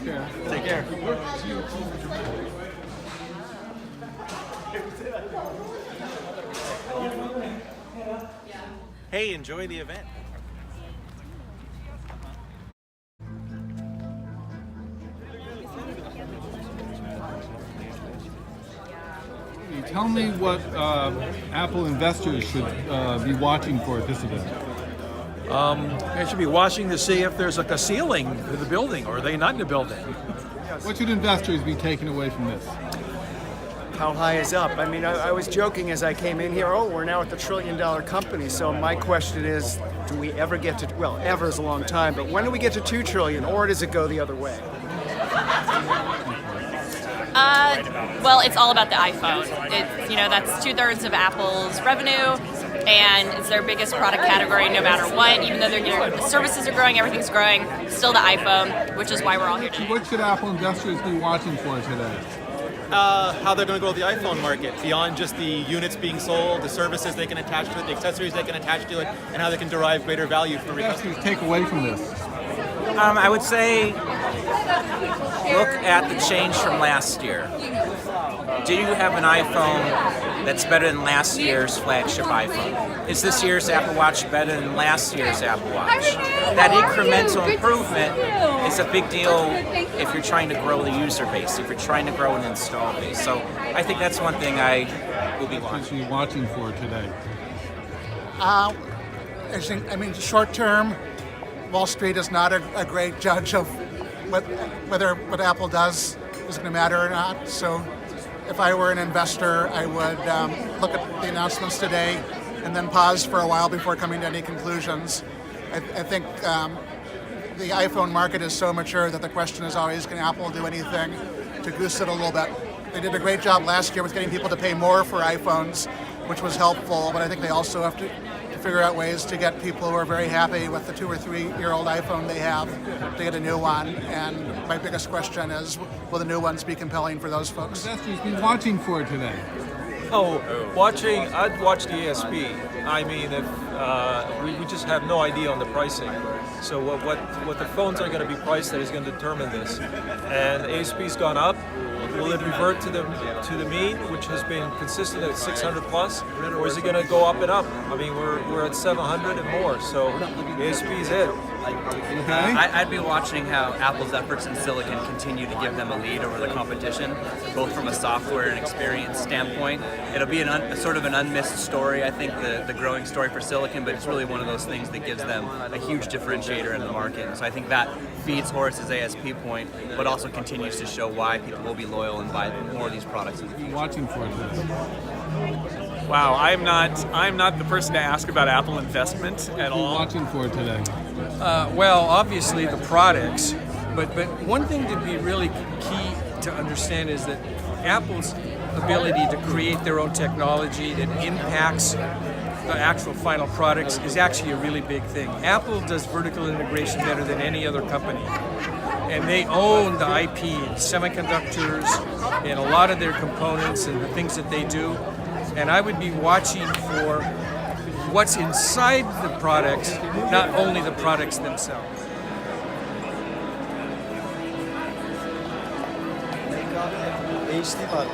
care. Take care. Hey, enjoy the event. Tell me what Apple investors should be watching for at this event. They should be watching to see if there's like a ceiling to the building, or are they not in the building? What should investors be taking away from this? How high is up? I mean, I was joking as I came in here, we're now at the $1 trillion company. So my question is, do we ever get to, well, ever is a long time, but when do we get to 2 trillion, or does it go the other way? Well, it's all about the iPhone. That's 2/3 of Apple's revenue, and it's their biggest product category no matter what. Even though the services are growing, everything's growing, still the iPhone, which is why we're all here today. What should Apple investors be watching for today? How they're going to grow the iPhone market beyond just the units being sold, the services they can attach to it, the accessories they can attach to it, and how they can derive greater value for Investors take away from this. I would say look at the change from last year. Do you have an iPhone that's better than last year's flagship iPhone? Is this year's Apple Watch better than last year's Apple Watch? That incremental improvement is a big deal if you're trying to grow the user base, if you're trying to grow an install base. So I think that's one thing I will be watching for today. Short term, Wall Street is not a great judge of whether what Apple does is going to matter or not. So if I were an investor, I would look at the announcements today and then pause for a while before coming to any conclusions. I think the iPhone market is so mature that the question is always, can Apple do anything to goose it a little bit? They did a great job last year with getting people to pay more for iPhones, which was helpful, but I think they also have to figure out ways to get people who are very happy with the 2 or 3 year old iPhone they have to get a new one. And my biggest question is, will the new ones be compelling for those folks? Investors be watching for today. I'd watch the ASP. I mean, if we just have no idea on the pricing. So what the phones are going to be priced at is going to determine this. And the ASP's gone up. Will it revert to the mean, which has been consistent at 600 plus, or is it going to go up and up? I mean, we're at 700 and more, so ASP is it. I'd be watching how Apple's efforts in silicon continue to give them a lead over the competition, both from a software and experience standpoint. It'll be a sort of an unmissed story, I think, the growing story for silicon, but it's really one of those things that gives them a huge differentiator in the market. And so I think that feeds Horace's ASP point, but also continues to show why people will be loyal and buy more of these products. Watching for today. Wow, I'm not the person to ask about Apple investment at all. Watching for today. Well, obviously the products, but one thing to be really key to understand is that Apple's ability to create their own technology that impacts the actual final products is actually a really big thing. Apple does vertical integration better than any other company. And they own the IP in semiconductors and a lot of their components and the things that they do. And I would be watching for what's inside the products, not only the products themselves. HD var.